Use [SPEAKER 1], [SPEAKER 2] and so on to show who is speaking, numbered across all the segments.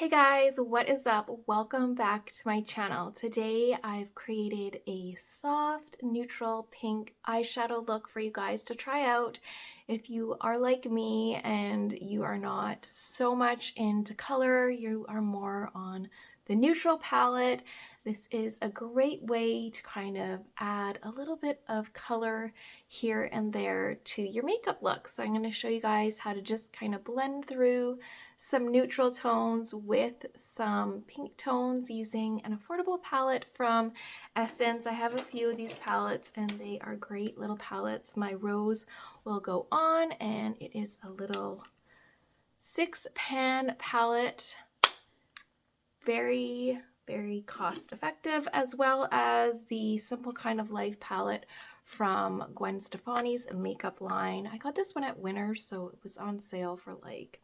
[SPEAKER 1] Hey guys, what is up? Welcome back to my channel. Today I've created a soft neutral pink eyeshadow look for you guys to try out if you are like me and you are not so much into color, you are more on the neutral palette. This is a great way to kind of add a little bit of color here and there to your makeup look. So I'm going to show you guys how to just kind of blend through some neutral tones with some pink tones using an affordable palette from Essence. I have a few of these palettes and they are great little palettes. My Rose will go on, and it is a little 6-pan palette. Very cost effective, as well as the Simple Kind of Life palette from Gwen Stefani's makeup line. I got this one at Winners, so it was on sale for like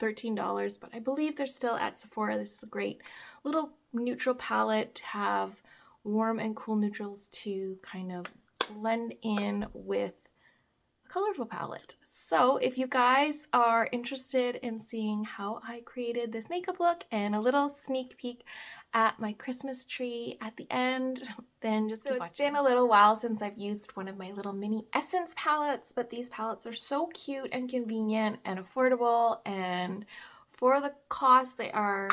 [SPEAKER 1] $13, but I believe they're still at Sephora. This is a great little neutral palette to have warm and cool neutrals to kind of blend in with a colorful palette. So if you guys are interested in seeing how I created this makeup look and a little sneak peek at my Christmas tree at the end, then just keep watching. It's been a little while since I've used one of my little mini Essence palettes, but these palettes are so cute and convenient and affordable, and for the cost they are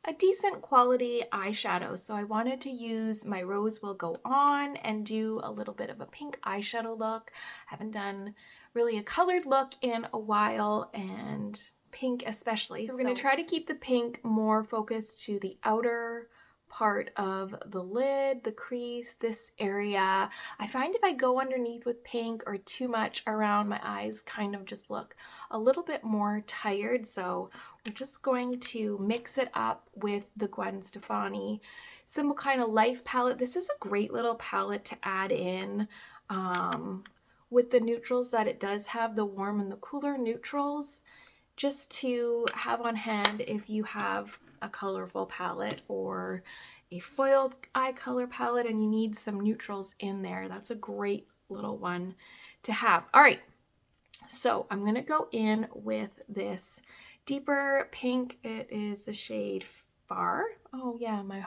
[SPEAKER 1] a decent quality eyeshadow. So I wanted to use my Rose Will Go On and do a little bit of a pink eyeshadow look. I haven't done really a colored look in a while, and pink especially. So we're going to try to keep the pink more focused to the outer part of the lid, the crease, this area. I find if I go underneath with pink or too much around, my eyes kind of just look a little bit more tired. So we're just going to mix it up with the Gwen Stefani Simple Kind of Life palette. This is a great little palette to add in with the neutrals that it does have, the warm and the cooler neutrals, just to have on hand if you have a colorful palette or a foiled eye color palette and you need some neutrals in there. That's a great little one to have. All right, so I'm gonna go in with this deeper pink. It is the shade Far. Oh yeah, my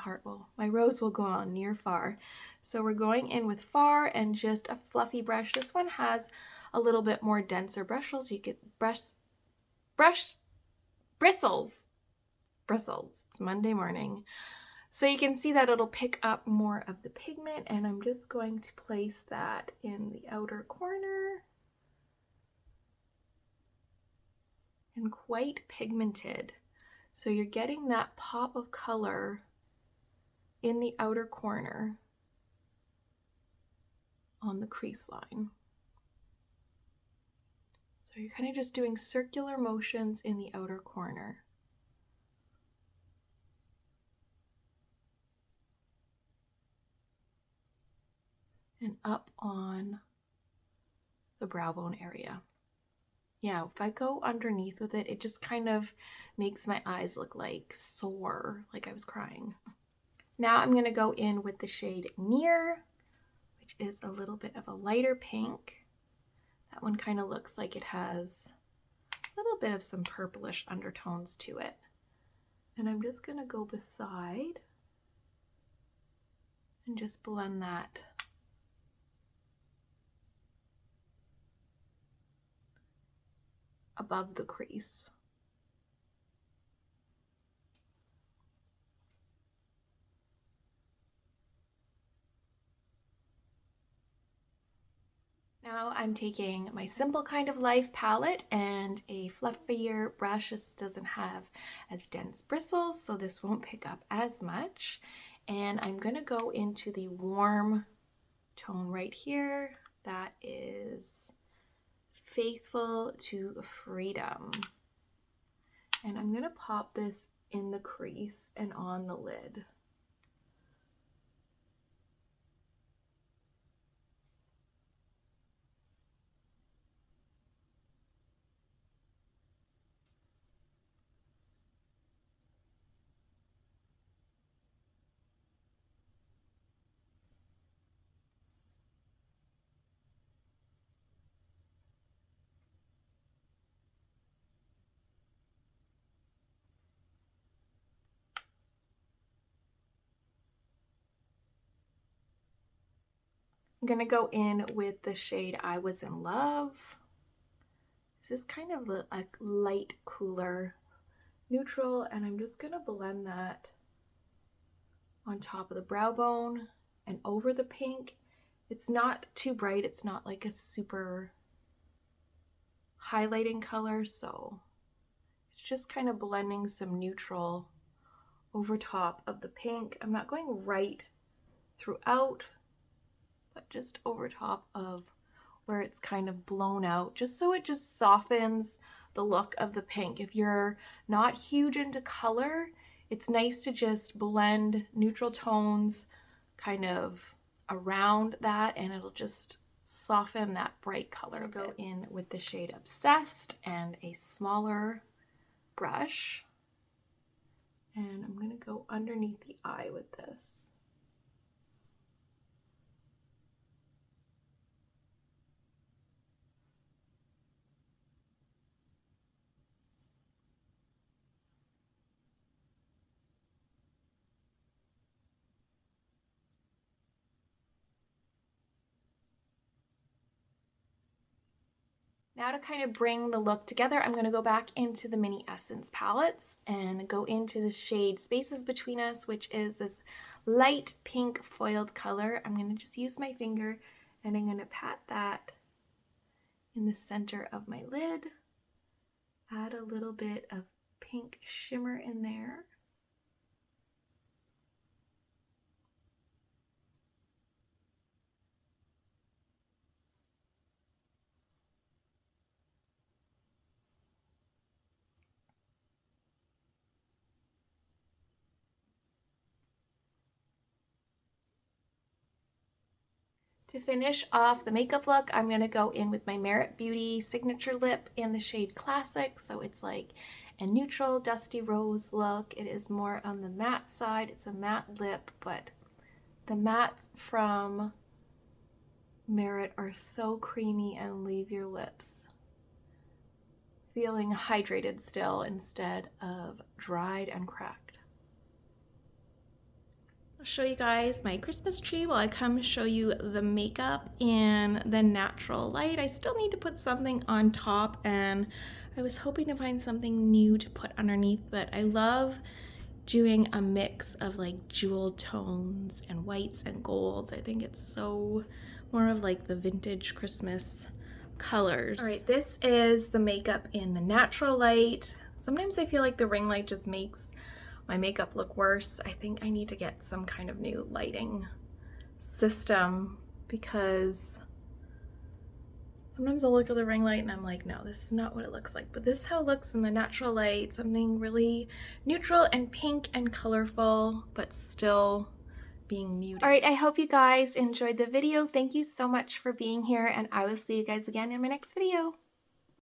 [SPEAKER 1] Rose Will Go On, near Far. So we're going in with Far and just a fluffy brush. This one has a little bit more denser bristles. You get bristles. It's Monday morning. So you can see that it'll pick up more of the pigment, and I'm just going to place that in the outer corner. And quite pigmented. So you're getting that pop of color in the outer corner on the crease line. So you're kind of just doing circular motions in the outer corner. And up on the brow bone area. Yeah, if I go underneath with it, it just kind of makes my eyes look like sore, like I was crying. Now I'm going to go in with the shade Near, which is a little bit of a lighter pink. That one kind of looks like it has a little bit of some purplish undertones to it. And I'm just going to go beside and just blend that above the crease. Now I'm taking my Simple Kind of Life palette and a fluffier brush. This doesn't have as dense bristles, so this won't pick up as much. And I'm gonna go into the warm tone right here. That is Faithful to Freedom. And I'm gonna pop this in the crease and on the lid. gonna go in with the shade I Was in Love. This is kind of a light, cooler neutral, and I'm just gonna blend that on top of the brow bone and over the pink. It's not too bright, it's not like a super highlighting color, so it's just kind of blending some neutral over top of the pink. I'm not going right throughout, but just over top of where it's kind of blown out, just so it just softens the look of the pink. If you're not huge into color, it's nice to just blend neutral tones kind of around that, and it'll just soften that bright color. I'll go in with the shade Obsessed and a smaller brush, and I'm gonna go underneath the eye with this. Now to kind of bring the look together, I'm going to go back into the Mini Essence palettes and go into the shade Spaces Between Us, which is this light pink foiled color. I'm going to just use my finger and I'm going to pat that in the center of my lid. Add a little bit of pink shimmer in there. To finish off the makeup look, I'm going to go in with my Merit Beauty Signature Lip in the shade Classic. So it's like a neutral dusty rose look. It is more on the matte side. It's a matte lip, but the mattes from Merit are so creamy and leave your lips feeling hydrated still instead of dried and cracked. I'll show you guys my Christmas tree while I come show you the makeup in the natural light. I still need to put something on top, and I was hoping to find something new to put underneath, but I love doing a mix of like jewel tones and whites and golds. I think it's so more of like the vintage Christmas colors. All right, this is the makeup in the natural light. Sometimes I feel like the ring light just makes my makeup look worse. I think I need to get some kind of new lighting system, because sometimes I'll look at the ring light and I'm like, no, this is not what it looks like. But this is how it looks in the natural light. Something really neutral and pink and colorful, but still being muted. All right, I hope you guys enjoyed the video. Thank you so much for being here, and I will see you guys again in my next video.